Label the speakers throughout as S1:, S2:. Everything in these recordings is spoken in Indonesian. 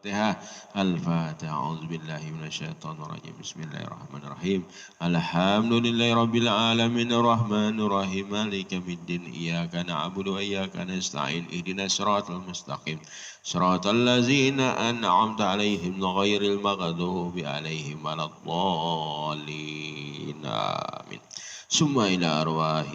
S1: الفاتحة. الفاتحة. أعوذ بالله من الشيطان الرجيم. بسم الله الرحمن الرحيم. الحمد لله رب العالمين الرحمن الرحيم مالك يوم الدين إياك نعبد وإياك نستعين اهدنا الصراط المستقيم صراط الذين أنعمت عليهم غير المغضوب عليهم ولا الضالين آمين. ثم إلى أرواح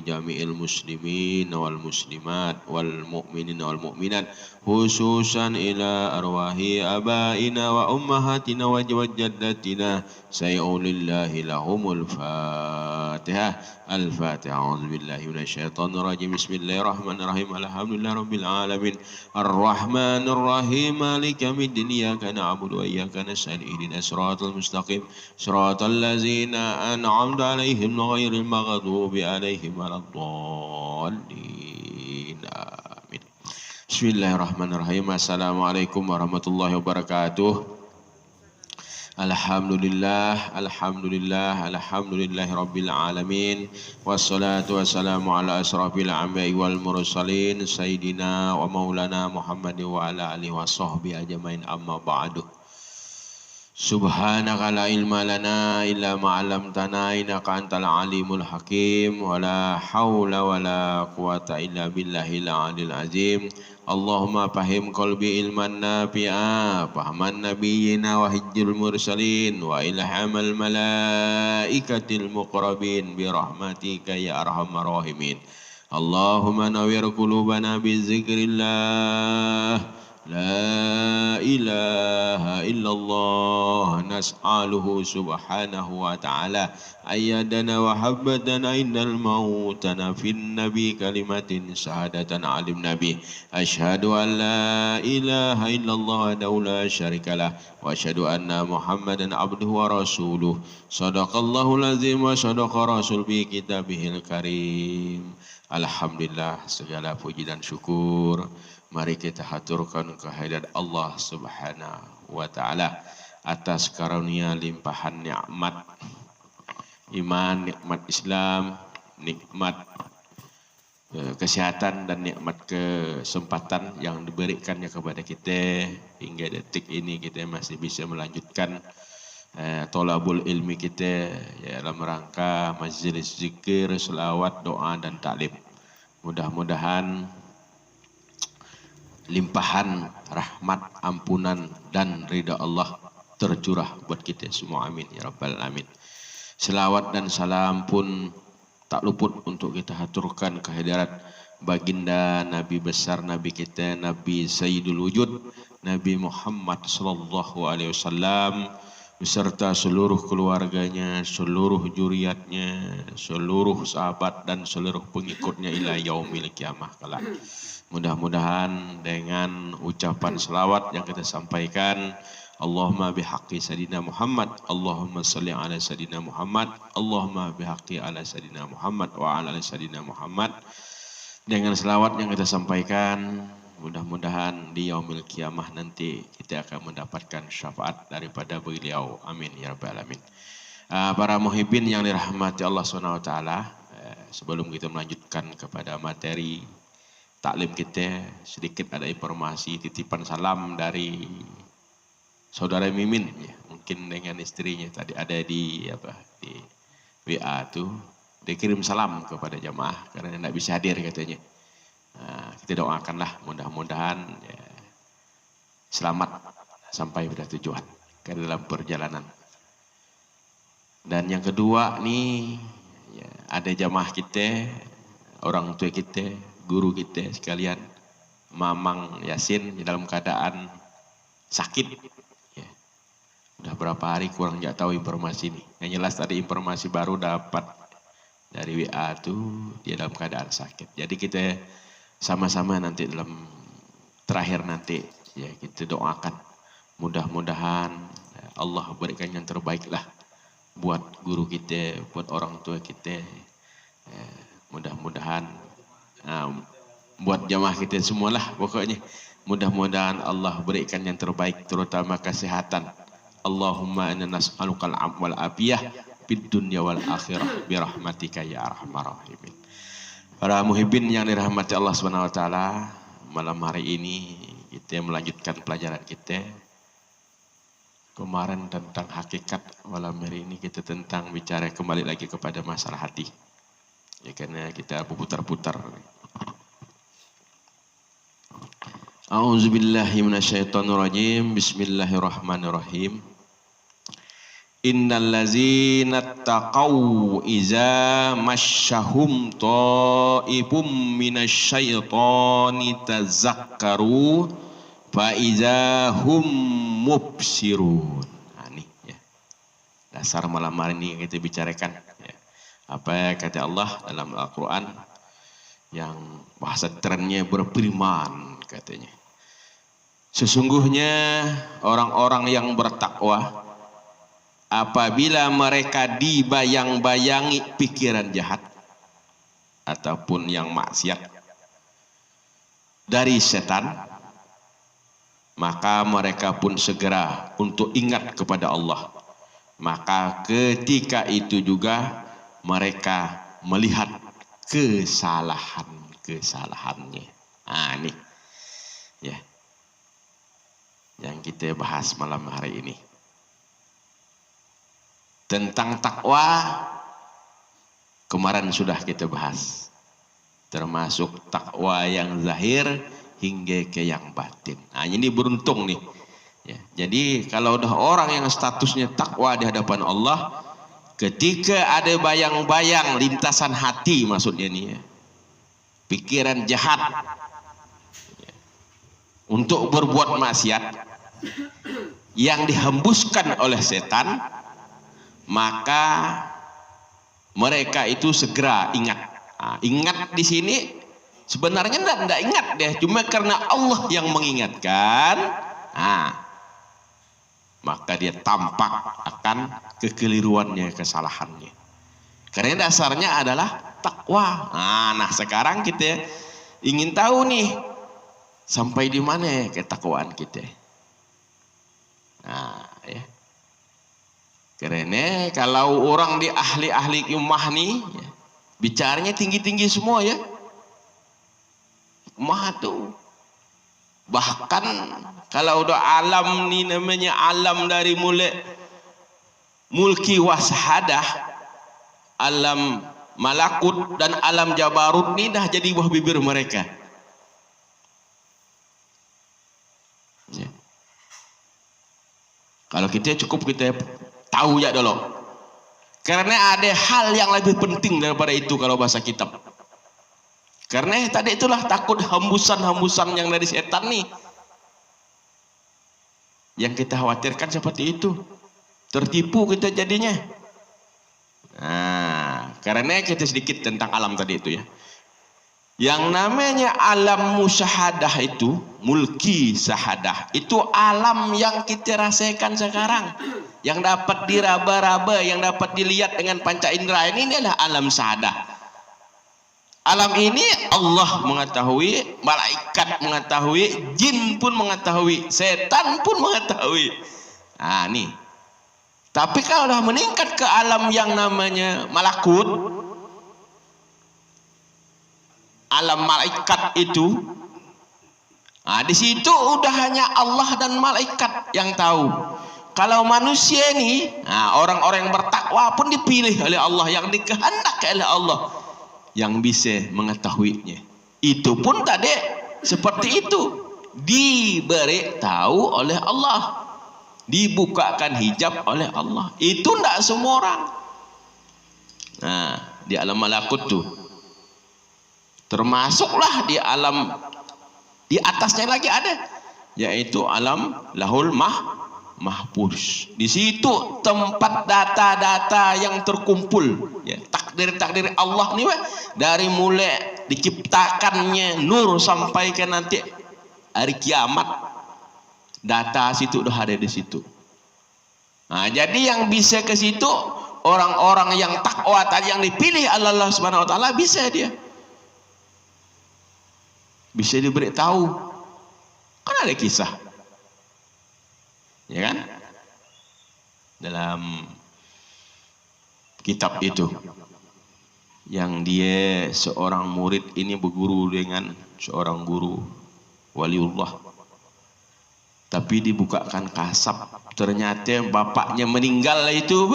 S1: جميع المسلمين والمسلمات والمؤمنين والمؤمنات خصوصا إلى أرواح آبائنا وأمهاتنا وجداتنا سيقول الله لهم الفاتحة. الفاتحة. أعوذ بالله من الشيطان الرجيم. بسم الله الرحمن الرحيم. الحمد لله رب العالمين الرحمن الرحيم مالك يوم الدين إياك نعبد وإياك نستعين اهدنا الصراط المستقيم صراط الذين أنعمت عليهم غير المغضوب عليهم ولا الضالين آمين. Bismillahirrahmanirrahim. Assalamualaikum warahmatullahi wabarakatuh. Alhamdulillah, alhamdulillah, alhamdulillahi rabbil alamin. Wassalatu wassalamu ala asrafil anbiya'i wal mursalin sayyidina wa maulana Muhammadin wa ala alihi wa sahbihi ajmain, amma ba'du. Subhanaka la ilma lana illa ma 'allamtana innaka antal alimul hakim. Wala haula wala quwata illa billahil aliyil azim. Allahumma fahim qalbi ilman nafi'a fahman nabiyyina wa hijjul mursalin wa ilhamal malaikatil muqrabin bi rahmatika ya arhamar rahimin. Allahumma nawwir qulubana bi zikrillah. La ilaha illallah nas'aluhu subhanahu wa ta'ala ayyadana wa habbatana innal mautana fin nabi kalimatin syahadatan alim nabi asyhadu an la ilaha illallah wa la syarikalah wa asyhadu anna muhammadan abduhu wa rasuluh sadaqallahul azim wa sadaqa rasul bi kitabihil karim. Alhamdulillah, segala puji dan syukur mari kita haturkan kehadirat Allah Subhanahu wa taala atas karunia limpahan nikmat iman, nikmat Islam, nikmat kesehatan dan nikmat kesempatan yang diberikannya kepada kita hingga detik ini kita masih bisa melanjutkan tolabul ilmi kita ya, dalam rangka majelis zikir, selawat, doa dan taklim. Mudah-mudahan limpahan rahmat, ampunan dan ridha Allah tercurah buat kita semua, amin ya rabbal alamin. Selawat dan salam pun tak luput untuk kita haturkan kehadirat baginda Nabi besar, Nabi kita, Nabi Sayyidul Wujud, Nabi Muhammad sallallahu alaihi wasallam beserta seluruh keluarganya, seluruh juriatnya, seluruh sahabat dan seluruh pengikutnya ila yaumil qiyamah kelak. Mudah-mudahan dengan ucapan selawat yang kita sampaikan, Allahumma bihaqqi Sayyidina Muhammad, Allahumma salli ala Sayyidina Muhammad, Allahumma bihaqqi ala Sayyidina Muhammad wa ala Sayyidina Muhammad. Dengan selawat yang kita sampaikan, mudah-mudahan di yaumil qiyamah nanti kita akan mendapatkan syafaat daripada beliau, amin ya rabbal alamin. Para muhibbin yang dirahmati Allah SWT, sebelum kita melanjutkan kepada materi taklim kita, sedikit ada informasi titipan salam dari saudara Mimin ya, mungkin dengan istrinya tadi ada di WA tuh, dia kirim salam kepada jamaah karena tidak bisa hadir katanya. Kita doakanlah mudah-mudahan ya, selamat sampai pada tujuan ke dalam perjalanan. Dan yang kedua nih ya, ada jamaah kita, orang tua kita, guru kita sekalian, Mamang Yasin dalam keadaan sakit. Ya. Udah berapa hari kurang nggak tahu informasi ini. Yang jelas tadi informasi baru dapat dari WA tuh dia dalam keadaan sakit. Jadi kita sama-sama nanti dalam terakhir nanti ya kita doakan mudah-mudahan Allah berikan yang terbaik lah buat guru kita, buat orang tua kita. Mudah-mudahan buat jamaah kita semualah pokoknya. Mudah-mudahan Allah berikan yang terbaik terutama kesehatan. Allahumma inna nas'alukal afwa wal afiyah fid dunya wal akhirah bi rahmatika ya arhamar rahimin. Para muhibbin yang dirahmati Allah Subhanahu wa taala, malam hari ini Kita melanjutkan pelajaran kita kemarin tentang hakikat. Malam hari ini kita tentang bicara kembali lagi kepada masalah hati. Ya, karena kita berputar-putar. A'udzubillahi minasyaitonirrajim. Bismillahirrahmanirrahim. Innal ladzina taqaw iza masyahum ta'ibum minasyaitoni tazakkaru fa iza hum mubsirun. Nah, ini ya. Dasar malam hari ini kita bicarakan ya. Apa kata Allah dalam Al-Qur'an yang bahasa trennya berfirman katanya. Sesungguhnya orang-orang yang bertakwa apabila mereka dibayang-bayangi pikiran jahat ataupun yang maksiat dari setan, maka mereka pun segera untuk ingat kepada Allah. Maka ketika itu juga mereka melihat kesalahannya. Nah, ini ya yang kita bahas malam hari ini. Tentang takwa kemarin sudah kita bahas, termasuk takwa yang zahir hingga ke yang batin. Nah, ini beruntung nih ya. Jadi kalau udah orang yang statusnya takwa di hadapan Allah, ketika ada bayang-bayang lintasan hati, maksudnya nih ya, pikiran jahat ya, untuk berbuat maksiat yang dihembuskan oleh setan, maka mereka itu segera ingat. Nah, ingat di sini sebenarnya tidak ingat deh, cuma karena Allah yang mengingatkan. Nah, maka dia tampak akan kekeliruannya, kesalahannya. Karena dasarnya adalah takwa. Nah, sekarang kita ingin tahu nih sampai di mana ketakwaan kita. Nah, ya. Karena kalau orang di ahli-ahli hikmah nih ya, bicaranya tinggi-tinggi semua ya. Hikmah tuh. Bahkan kalau udah alam nih, namanya alam dari mulai mulki washadah, alam malakut dan alam jabarut nih dah jadi buah bibir mereka. Ya. Kalau kita cukup kita tahu ya dulu, karena ada hal yang lebih penting daripada itu kalau bahasa kitab. Karena tadi itulah takut hembusan-hembusan yang dari setan nih, yang kita khawatirkan seperti itu, tertipu kita jadinya. Nah, karena kita sedikit tentang alam tadi itu ya. Yang namanya alam musyahadah itu, mulki sahadah, itu alam yang kita rasakan sekarang, yang dapat diraba-raba, yang dapat dilihat dengan panca indera ini adalah alam sahadah. Alam ini Allah mengetahui, malaikat mengetahui, jin pun mengetahui, setan pun mengetahui. Nah, nih. Tapi kalau sudah meningkat ke alam yang namanya malakut, alam malaikat itu, nah di situ udah hanya Allah dan malaikat yang tahu. Kalau manusia ini, nah orang-orang yang bertakwa pun dipilih oleh Allah, yang dikehendaki oleh Allah, yang bisa mengetahuinya. Itu pun tadi seperti itu, diberi tahu oleh Allah, dibukakan hijab oleh Allah. Itu tidak semua orang. Nah, di alam malakut tuh, termasuklah di alam di atasnya lagi ada, yaitu alam lahul mahfuz. Di situ tempat data-data yang terkumpul ya, takdir-takdir Allah nih dari mulai diciptakannya nur sampai ke nanti hari kiamat, data situ udah ada di situ. Nah, jadi yang bisa ke situ orang-orang yang takwa tadi, yang dipilih Allah Subhanahu wa taala, bisa dia bisa diberitahu. Kan ada kisah ya kan dalam kitab itu, yang dia seorang murid ini berguru dengan seorang guru waliullah, Tapi dibukakan kasab, ternyata bapaknya meninggal itu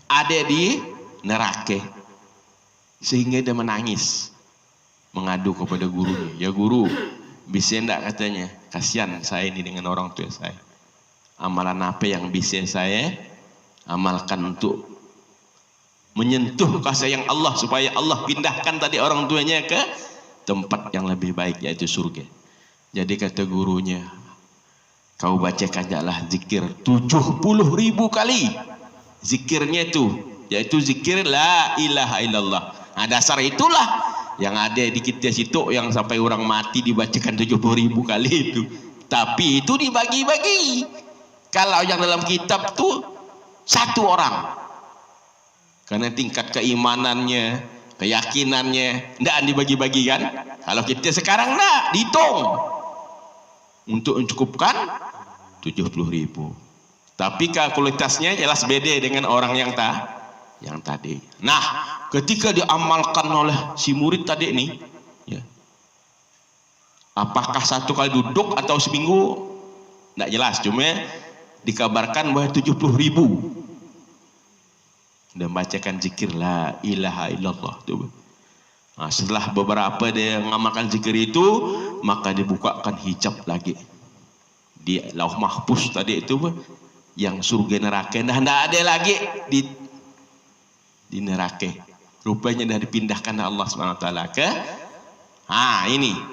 S1: ada di neraka. Sehingga dia menangis, mengadu kepada gurunya. Ya guru, bisa enggak katanya, kasihan saya ini dengan orang tua saya. Amalan apa yang bisa saya amalkan untuk menyentuh kasih sayang Allah, supaya Allah pindahkan tadi orang tuanya ke tempat yang lebih baik, yaitu surga. Jadi kata gurunya, kau bacakan jalah zikir 70.000 kali. Zikirnya itu, yaitu zikir la ilaha illallah. Nah, dasar itulah yang ada di kita situ, yang sampai orang mati dibacakan 70.000 kali itu. Tapi itu dibagi-bagi. Kalau yang dalam kitab tuh satu orang, karena tingkat keimanannya, keyakinannya tidak dibagi-bagi kan. Kalau kita sekarang enggak dihitung untuk mencukupkan 70.000. Tapi kualitasnya jelas beda dengan orang yang tadi. Nah, ketika diamalkan oleh si murid tadi ini, ya, apakah satu kali duduk atau seminggu? Tidak jelas, cuma dikabarkan bahwa 70.000 dan bacakan zikir la ilaha illallah tuh. Nah, setelah beberapa dia mengamalkan zikir itu, maka dibukakan hijab lagi di lauh mahfuz tadi itu, yang surga neraka dah tidak ada lagi di neraka. Rupanya dah dipindahkan Allah SWT ke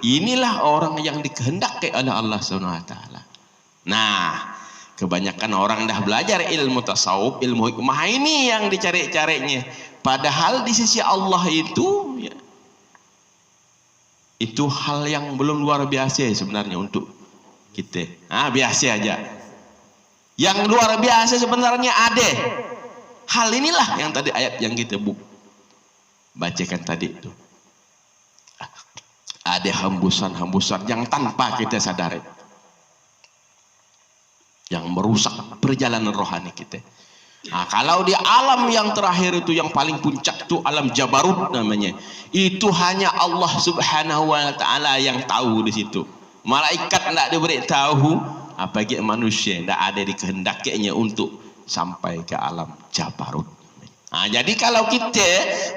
S1: inilah orang yang dikehendaki oleh Allah SWT. Nah, kebanyakan orang dah belajar ilmu tasawuf, ilmu hikmah ini yang dicari-carinya. Padahal di sisi Allah itu, ya, itu hal yang belum luar biasa sebenarnya untuk kita. Biasa aja. Yang luar biasa sebenarnya ada. Hal inilah yang tadi ayat yang kita bacakan tadi itu. Ada hembusan-hembusan yang tanpa kita sadari, yang merusak perjalanan rohani kita. Nah, kalau di alam yang terakhir itu, yang paling puncak itu alam Jabarut namanya. Itu hanya Allah Subhanahu wa taala yang tahu di situ. Malaikat tidak diberitahu, apalagi manusia tidak ada dikehendakinya untuk sampai ke alam Jabarut. Nah, jadi kalau kita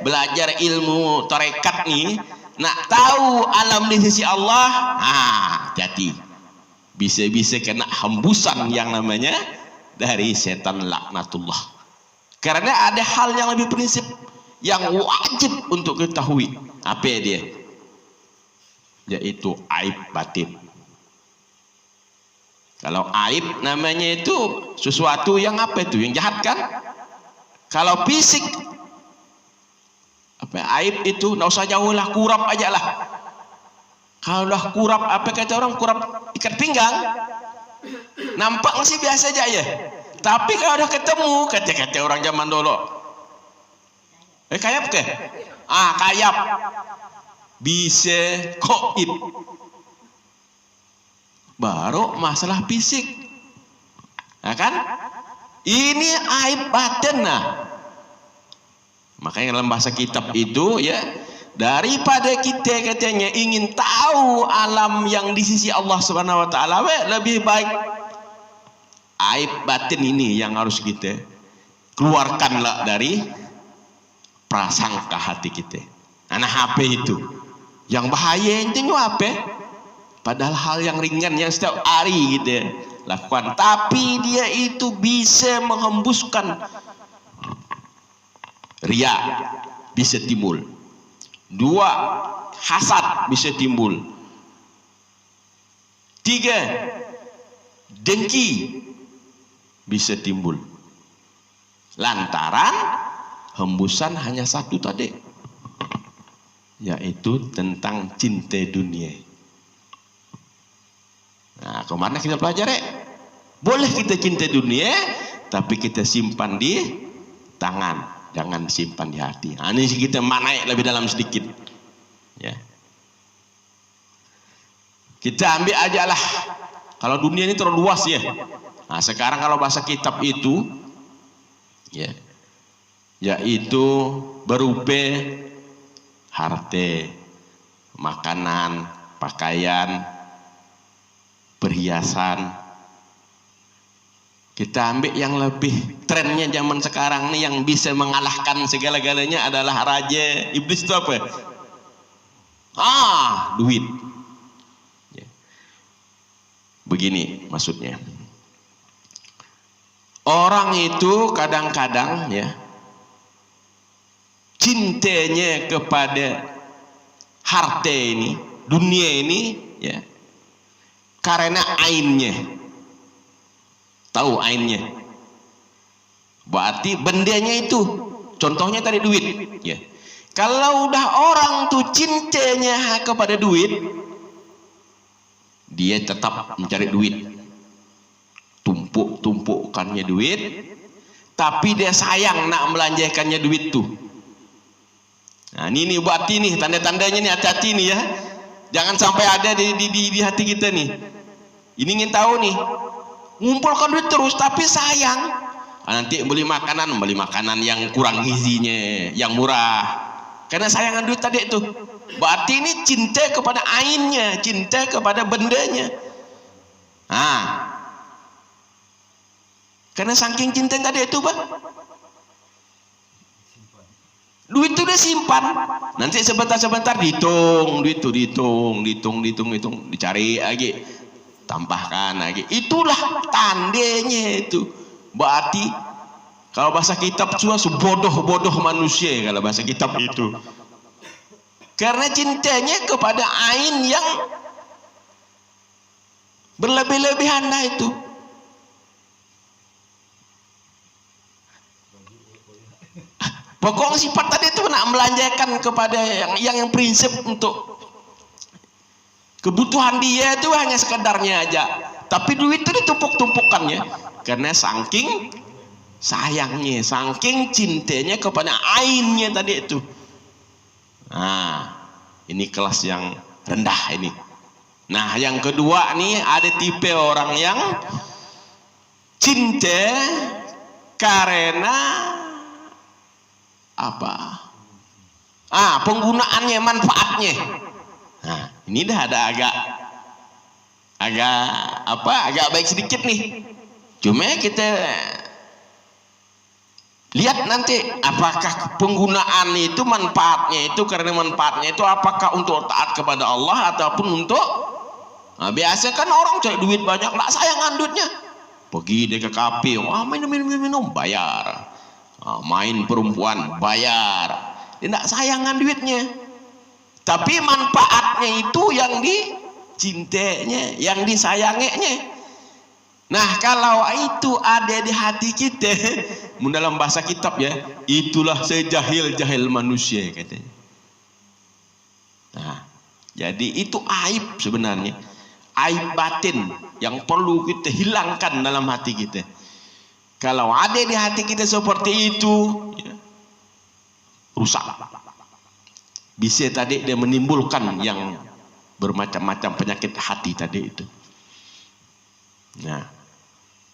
S1: belajar ilmu tarekat nih, nak tahu alam di sisi Allah, hati-hati. Bisa-bisa kena hembusan yang namanya dari setan laknatullah. Karena ada hal yang lebih prinsip yang wajib untuk ketahui. Apa dia? Yaitu aib batin. Kalau aib namanya itu sesuatu yang apa itu? Yang jahat kan? Kalau fisik, apa aib itu? Nggak usah jauh lah, kurap aja lah. Kalau dah kurap, apa kata orang, kurap ikat pinggang, nampak masih biasa aja ya. Tapi kalau udah ketemu, kata-kata orang zaman dulu, kayap ke? Kayap. Bisa koib. Baru masalah fisik. Nah kan? Ini aib batin. Makanya dalam bahasa kitab itu, ya, daripada kita katanya ingin tahu alam yang di sisi Allah Subhanahu wa taala, lebih baik aib batin ini yang harus kita keluarkanlah dari prasangka hati kita. Apa itu? Yang bahaya itu apa? Padahal hal yang ringan yang setiap hari kita lakukan, tapi dia itu bisa menghembuskan riya, bisa timbul. 2, hasad bisa timbul. 3, dengki bisa timbul. Lantaran hembusan hanya satu tadi, yaitu tentang cinta dunia. Nah, kemana kita pelajari? Boleh kita cinta dunia, tapi kita simpan di tangan, jangan simpan di hati. Ini kita naik lebih dalam sedikit, ya. Kita ambil aja lah. Kalau dunia ini terlalu luas ya. Nah, sekarang kalau bahasa kitab itu, ya, yaitu berupa harta, makanan, pakaian, perhiasan. Kita ambil yang lebih trennya zaman sekarang nih, yang bisa mengalahkan segala-galanya adalah raja iblis itu apa? Duit. Begini maksudnya. Orang itu kadang-kadang ya cintanya kepada harta ini, dunia ini ya, karena ainnya. Tahu ainnya? Berarti bendanya itu. Contohnya tadi duit ya. Kalau udah orang tuh cintanya kepada duit, dia tetap mencari duit, tumpuk-tumpukannya duit, tapi dia sayang nak melanjutkannya duit tuh. Nah ini berarti nih tanda-tandanya nih, hati-hati nih ya, jangan sampai ada di hati kita nih. Ini ingin tahu nih, ngumpulkan duit terus tapi sayang. Nanti beli makanan yang kurang gizinya, yang murah, karena sayangan duit tadi itu. Berarti ini cinta kepada ainnya, cinta kepada bendanya. Karena saking cinta tadi itu, Pak, duit itu dia simpan. Nanti sebentar-sebentar dihitung, duit itu dihitung, dicari lagi, tambahkan lagi. Itulah tandanya itu. Berarti kalau bahasa kitab sebodoh-bodoh manusia kalau bahasa kitab itu. Karena cintanya kepada ain yang berlebih-lebihan lah itu. Pokok sifat tadi itu nak melanjakan kepada yang prinsip untuk kebutuhan dia itu hanya sekedarnya aja. Tapi duit itu ditumpuk-tumpukannya karena saking sayangnya, saking cintanya kepada ainnya tadi itu. Ini kelas yang rendah ini. Nah, yang kedua nih, ada tipe orang yang cinta karena apa? Penggunaannya, manfaatnya. Nah, ini dah ada agak baik sedikit nih. Cuma kita lihat nanti apakah penggunaan itu manfaatnya itu, karena manfaatnya itu apakah untuk taat kepada Allah ataupun untuk biasa kan orang cari duit banyak, nak sayangan duitnya, pergi dia ke kafe, minum bayar, main perempuan bayar, dia nak sayangan duitnya, tapi manfaatnya itu yang dicintainya, yang disayanginya. Nah, kalau itu ada di hati kita, dalam bahasa kitab ya, itulah sejahil-jahil manusia katanya. Nah, jadi itu aib sebenarnya, aib batin yang perlu kita hilangkan dalam hati kita. Kalau ada di hati kita seperti itu, ya, rusak. Bisa tadi dia menimbulkan yang bermacam-macam penyakit hati tadi itu. Nah,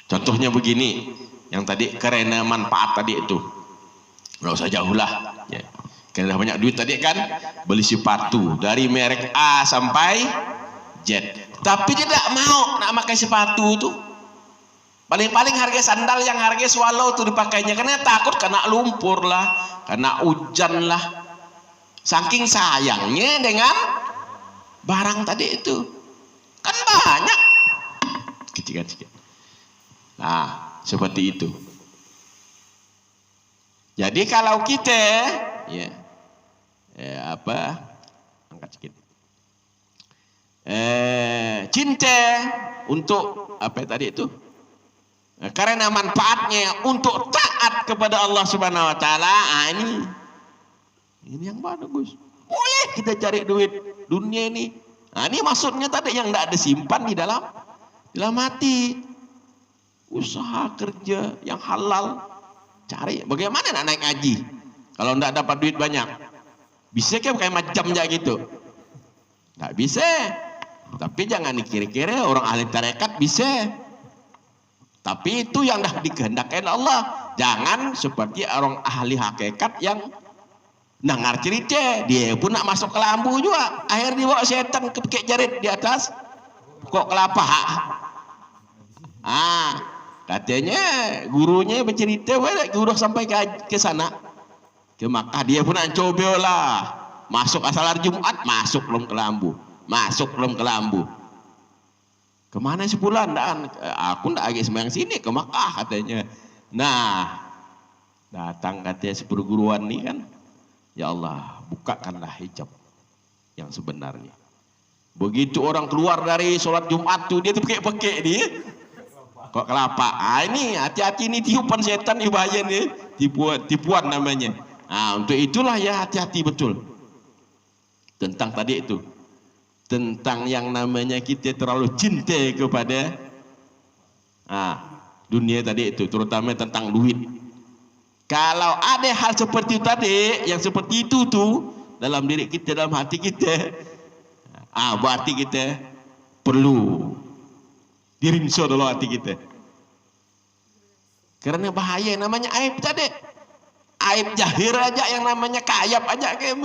S1: contohnya begini, yang tadi karena manfaat tadi itu, nggak usah jauh lah, ya. Karena banyak duit tadi kan, beli sepatu dari merek A sampai Z, tapi dia tidak mau nak pakai sepatu itu. Paling-paling harga sandal yang harga swallow tuh dipakainya, karena takut kena lumpur lah, kena hujan lah. Saking sayangnya dengan barang tadi itu, kan banyak. Kecil-kecil. Nah, seperti itu. Jadi kalau kita angkat sedikit. Cinta untuk apa tadi itu? Karena manfaatnya untuk taat kepada Allah Subhanahu wa taala, ini yang bagus. Boleh kita cari duit dunia ini. Ini maksudnya tadi yang tidak ada simpan di dalam hati. Usaha kerja yang halal, cari. Bagaimana nak naik haji kalau tidak dapat duit banyak? Bisa kan kayak macam aja gitu? Tidak bisa. Tapi jangan dikira-kira orang ahli tarekat bisa. Tapi itu yang dah dikehendaki Allah. Jangan seperti orang ahli hakikat yang dengar cerita, dia pun nak masuk ke lampu juga, akhir dibawa setan kepekek jarit di atas Kok kelapa? Katanya gurunya bercerita, guru sampai ke sana, ke Makkah, dia pun nak coba lah. Masuk asal hari Jumat, masuk belum ke lambu, masuk belum ke lambu. Kemana sebulan? Aku ndak lagi sembahyang sini, ke Makkah katanya. Nah, datang katanya seperguruan nih kan, ya Allah, bukakanlah hijab yang sebenarnya. Begitu orang keluar dari sholat Jumat tuh, dia tuh pekek-pekek dia. Kok kelapa? Ini hati-hati, ini tiupan setan, ini bahaya nih, tipuan namanya. Untuk itulah ya hati-hati betul. Tentang tadi itu, tentang yang namanya kita terlalu cinta kepada dunia tadi itu, terutama tentang duit. Kalau ada hal seperti itu tadi, yang seperti itu tuh dalam diri kita, dalam hati kita, berarti kita perlu dirinso dulu hati kita. Karena bahaya namanya aib tadi. Aib jahir aja, yang namanya kayap aja kayak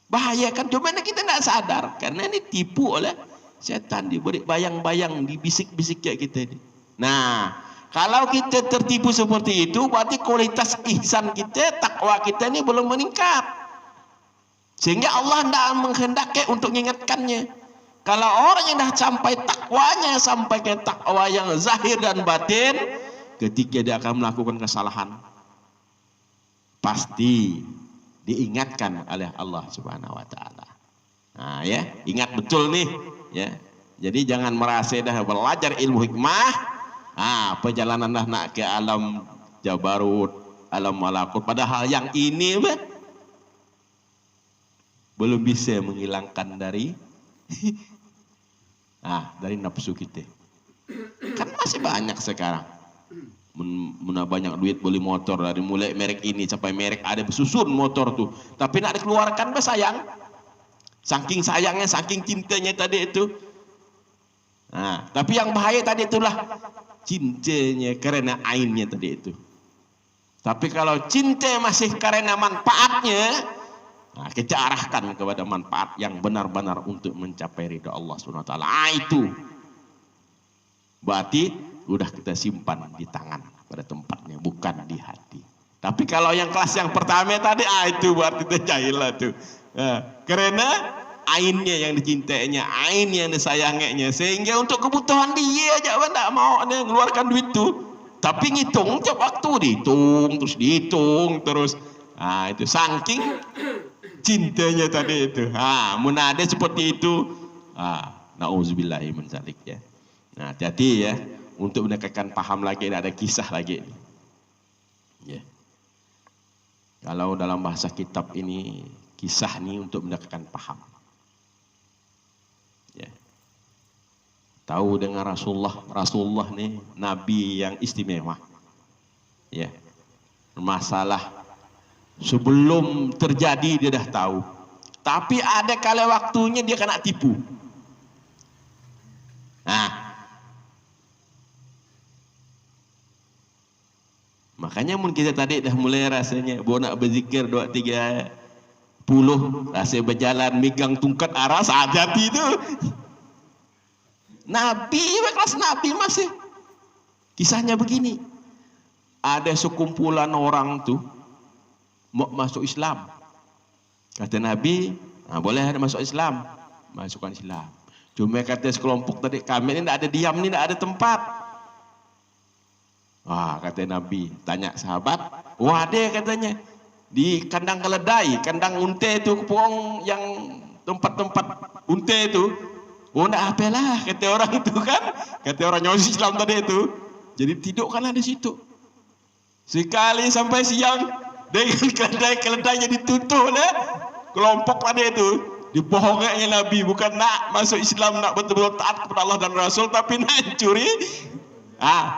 S1: bahaya kan. Cuma kita tidak sadar karena ini tipu oleh setan, diberi bayang-bayang, dibisik-bisik kayak kita ini. Nah, kalau kita tertipu seperti itu, berarti kualitas ihsan kita, takwa kita ini belum meningkat. Sehingga Allah tidak menghendaki untuk mengingatkannya. Kalau orang yang dah sampai takwanya, sampai ke takwa yang zahir dan batin, ketika dia akan melakukan kesalahan, pasti diingatkan oleh Allah Subhanahu wa taala. Nah, ya, ingat betul nih, ya. Jadi jangan merasa dah belajar ilmu hikmah, perjalanan dah nak ke alam jabarut, alam malakut, padahal yang ini belum bisa menghilangkan dari dari nafsu kita. Kan masih banyak sekarang. Banyak duit beli motor, dari mulai merek ini sampai merek ada bersusun motor tuh, tapi nak dikeluarkan sayang, saking sayangnya, saking cintanya tadi itu. Tapi yang bahaya tadi itulah cintanya karena ainnya tadi itu. Tapi kalau cinta masih karena manfaatnya, kita arahkan kepada manfaat yang benar-benar untuk mencapai ridha Allah Subhanahu wa taala. Itu berarti udah kita simpan di tangan pada tempatnya, bukan di hati. Tapi kalau yang kelas yang pertama tadi, itu berarti terjahil tuh. Karena ainnya yang dicintainya, ain yang disayanginya, sehingga untuk kebutuhan dia aja tidak mau dia mengeluarkan duit tuh. Tapi ngitung tiap waktu, dihitung terus. Itu saking cintanya tadi itu. Munada seperti itu. Nauzubillahi min dzalik ya. Nah, hati-hati ya, untuk mendekatkan paham lagi, ada kisah lagi. Ya. Kalau dalam bahasa kitab ini, kisah ini untuk mendekatkan paham. Ya. Tahu dengan Rasulullah nih nabi yang istimewa. Ya. Masalah sebelum terjadi dia dah tahu. Tapi ada kala waktunya dia kena tipu. Makanya mun kita tadi dah mulai rasanya nak berzikir 2-3 puluh, rasa berjalan megang tungkat aras, hati itu. Nabi, kelas Nabi masih. Kisahnya begini. Ada sekumpulan orang tuh mau masuk Islam. Kata Nabi, boleh ada masuk Islam, masukkan Islam. Cuma kata sekelompok tadi, kami ini tidak ada diam, ini tidak ada tempat. Kata Nabi, tanya sahabat, ada katanya di kandang keledai, kandang unta itu, kepong yang tempat-tempat unta itu. Tidak apalah, kata orang itu kan, kata orang yang Islam tadi itu. Jadi tidurkanlah di situ. Sekali sampai siang, dengan keledai-keledainya ditutup lah. Kelompok tadi itu, dibohongnya Nabi, bukan nak masuk Islam, nak betul-betul taat kepada Allah dan Rasul, tapi nak curi.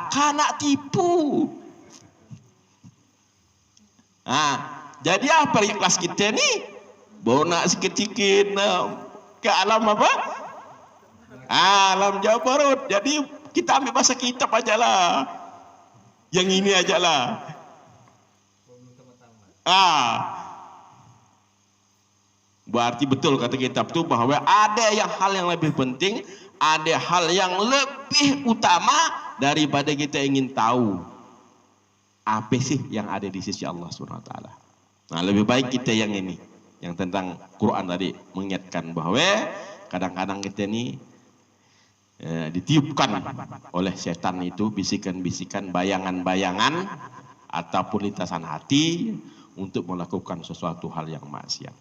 S1: Karena tipu. Jadi apa kelas kita ni? Bawa nak sikit-sikit ke alam apa? Alam jabarut. Jadi kita ambil bahasa kitab aja lah. Yang ini aja lah. Berarti betul kata kitab itu bahwa ada hal yang lebih penting, ada hal yang lebih utama daripada kita ingin tahu apa sih yang ada di sisi Allah Subhanahu wa taala. Nah, lebih baik kita yang ini, yang tentang Quran tadi mengingatkan bahwa kadang-kadang kita ini ditiupkan oleh setan itu bisikan-bisikan, bayangan-bayangan ataupun lintasan hati untuk melakukan sesuatu hal yang maksiat.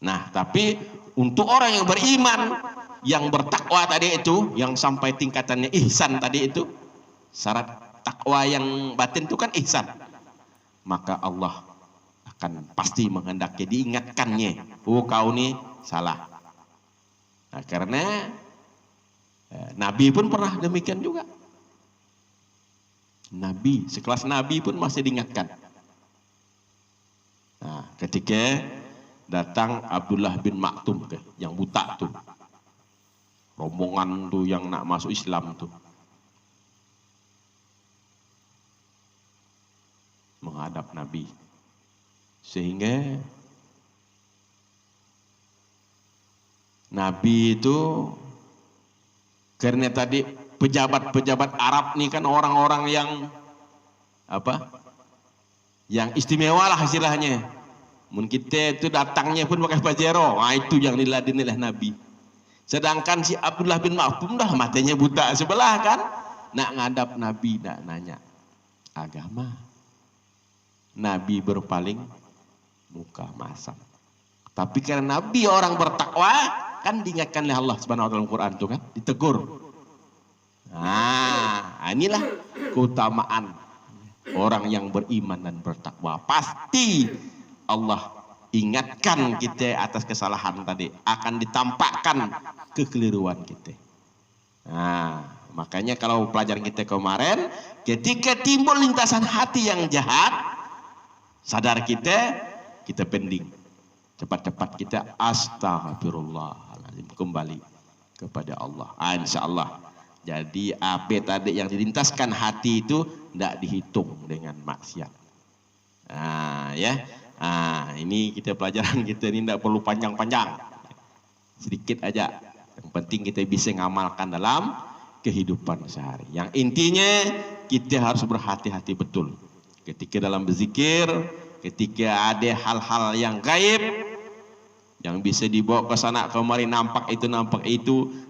S1: Nah, tapi untuk orang yang beriman, yang bertakwa tadi itu, yang sampai tingkatannya ihsan tadi itu, syarat takwa yang batin itu kan ihsan, maka Allah akan pasti menghendaki diingatkannya, oh kau ini salah. Nah, karena Nabi pun pernah demikian juga. Nabi, sekelas Nabi pun masih diingatkan. Nah, ketika datang Abdullah bin Maktum yang buta tuh, rombongan tuh yang nak masuk Islam tuh, menghadap Nabi, sehingga Nabi itu karena tadi pejabat-pejabat Arab nih kan orang-orang yang apa? Yang istimewa lah istilahnya. Mungkin kita itu datangnya pun pakai pajero, nah itu yang diladeni oleh Nabi. Sedangkan si Abdullah bin Maktum dah matanya buta sebelah kan, nak ngadap Nabi, nak nanya agama. Nabi berpaling muka masam. Tapi karena Nabi orang bertakwa, kan diingatkan oleh Allah Subhanahu wa taala dalam Quran itu kan, ditegur. Nah, inilah keutamaan orang yang beriman dan bertakwa. Pasti Allah ingatkan kita atas kesalahan tadi, akan ditampakkan kekeliruan kita. Nah, makanya kalau pelajaran kita kemarin, ketika timbul lintasan hati yang jahat, sadar kita pending. Cepat-cepat kita astagfirullahaladzim, kembali kepada Allah. Insya Allah. Jadi apa tadi yang dilintaskan hati itu tidak dihitung dengan maksiat. Ya. Ini kita pelajaran kita ini tidak perlu panjang-panjang, sedikit aja. Yang penting kita bisa ngamalkan dalam kehidupan sehari. Yang intinya kita harus berhati-hati betul ketika dalam berzikir, ketika ada hal-hal yang gaib yang bisa dibawa ke sana kemari, nampak itu,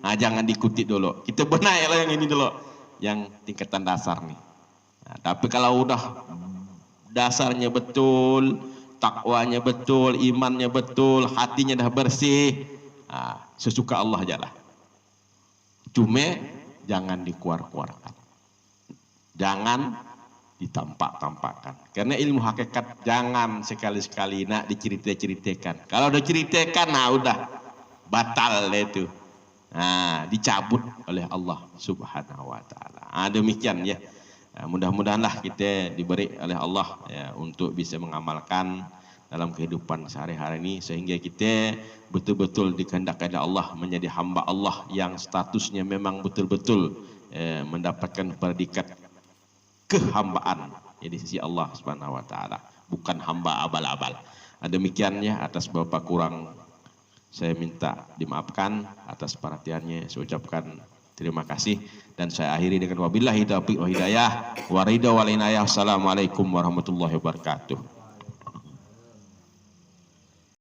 S1: nah jangan diikuti dulu. Kita benahi yang ini dulu, yang tingkatan dasar nih. Nah, tapi kalau udah dasarnya betul, takwanya betul, imannya betul, hatinya dah bersih, sesuka Allah aja lah. Cuma jangan dikuar-kuarkan, jangan ditampak-tampakkan. Karena ilmu hakikat jangan sekali-sekali nak dicerita-ceritakan. Kalau udah ceritakan, nah udah batal itu. Nah, dicabut oleh Allah Subhanahu wa taala. Demikian ya. Mudah-mudahanlah kita diberi oleh Allah ya, untuk bisa mengamalkan dalam kehidupan sehari-hari ini, sehingga kita betul-betul dikehendaki oleh Allah menjadi hamba Allah yang statusnya memang betul-betul mendapatkan predikat kehambaan ya, di sisi Allah Subhanahu wa taala, bukan hamba abal-abal. Demikian ya, atas beberapa kurang saya minta dimaafkan, atas perhatiannya saya ucapkan terima kasih, dan saya akhiri dengan wabillahi taufiq wa hidayah wa ridha wal inayah. Assalamualaikum warahmatullahi wabarakatuh.